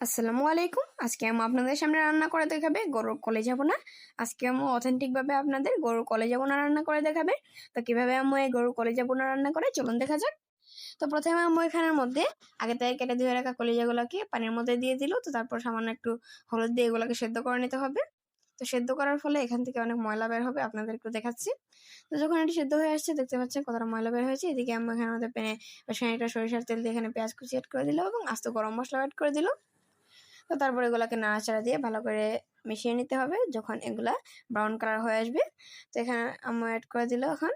আসসালামু আলাইকুম। আজকে আমি আপনাদের সামনে রান্না করে দেখাবে গরুর কলেজা ভুনা। আজকে আমি অথেন্টিকভাবে আপনাদের গরুর কলেজা ভুনা রান্না করে দেখাবে। তো কিভাবে আমি এই গরুর কলেজা ভুনা রান্না করে চলুন দেখা যাক। তো প্রথমে আমি এখানের মধ্যে আগে থেকে কেটে ধুয়ে রাখা কলেজাগুলোকে পানির মধ্যে দিয়ে দিল। তো তারপর সামান্য একটু হলুদ দিয়ে এগুলোকে সেদ্ধ করে নিতে হবে। তো সেদ্ধ করার ফলে এখান থেকে অনেক ময়লা বের হবে, আপনাদের একটু দেখাচ্ছি। তো যখন এটি সেদ্ধ হয়ে আসছে দেখতে পাচ্ছেন কতটা ময়লা বের হয়েছে। এদিকে আমি এখানের মধ্যে প্যানে খানিকটা সরিষার তেল দিয়ে এখানে পেঁয়াজ কুচি অ্যাড করে দিল এবং আস্ত গরম মশলা অ্যাড করে দিল। তো তারপর এগুলাকে নাড়াচাড়া দিয়ে ভালো করে মিশিয়ে নিতে হবে যখন এগুলা ব্রাউন কালার হয়ে আসবে। তো এখানে আমি অ্যাড করে দিল এখন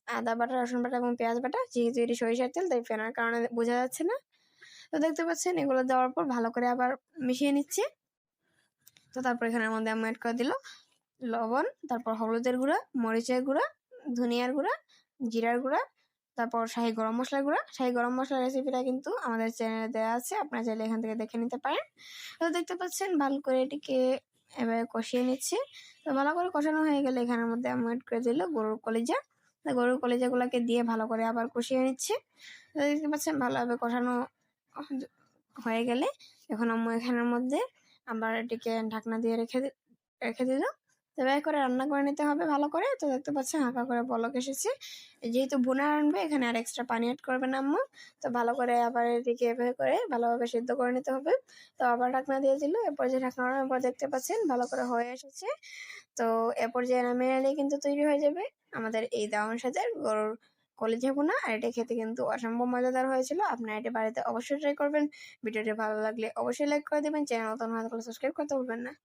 আদা বাটা, রসুন বাটা এবং পেঁয়াজ বাটা। যেহেতু এটি সরিষার তেল তাই ফেনার কারণে বোঝা যাচ্ছে না। তো দেখতে পাচ্ছেন এগুলো দেওয়ার পর ভালো করে আবার মিশিয়ে নিচ্ছে। তো তারপর এখানের মধ্যে আমি অ্যাড করে দিল লবণ, তারপর হলুদের গুঁড়া, মরিচের গুঁড়া, ধনিয়ার গুঁড়া, জিরার গুঁড়া, তারপর শাহি গরম মশলার গুঁড়া। শাহি গরম মশলার রেসিপিটা কিন্তু আমাদের চ্যানেলে দেওয়া আছে, আপনারা চাইলে এখান থেকে দেখে নিতে পারেন। তো দেখতে পাচ্ছেন ভালো করে এটিকে এভাবে কষিয়ে নিচ্ছে। তো ভালো করে কষানো হয়ে গেলে এখানের মধ্যে আমি অ্যাড করে দিল গরুর কলিজা। গরুর কলিজাগুলোকে দিয়ে ভালো করে আবার কষিয়ে নিচ্ছে। তো দেখতে পাচ্ছেন ভালোভাবে কষানো হয়ে গেলে এখন আমি এখানের মধ্যে আবার এটিকে ঢাকনা দিয়ে রেখে দিল। তো এভাবে করে রান্না করে নিতে হবে ভালো করে। তো দেখতে পাচ্ছেন হালকা করে বলক এসেছে। যেহেতু ভুনা রান্নবে এখানে আর এক্সট্রা পানি অ্যাড করবেন আম্মু। তো ভালো করে আবার এদিকে এভাবে করে ভালোভাবে সিদ্ধ করে নিতে হবে। তো আবার ঢাকনা দিয়ে দিল। এরপর যে ঢাকনার পর দেখতে পাচ্ছেন ভালো করে হয়ে এসেছে। তো এরপর যে নামিয়ে নিলে কিন্তু তৈরি হয়ে যাবে আমাদের এই দারুণ স্বাদের গরুর কলিজা ভুনা। আর এটা খেতে কিন্তু অসম্ভব মজাদার হয়েছিল। আপনারা এটা বাড়িতে অবশ্যই ট্রাই করবেন। ভিডিওটি ভালো লাগলে অবশ্যই লাইক করে দেবেন। চ্যানেল নতুন হয়ে থাকলে সাবস্ক্রাইব করতে ভুলবেন না।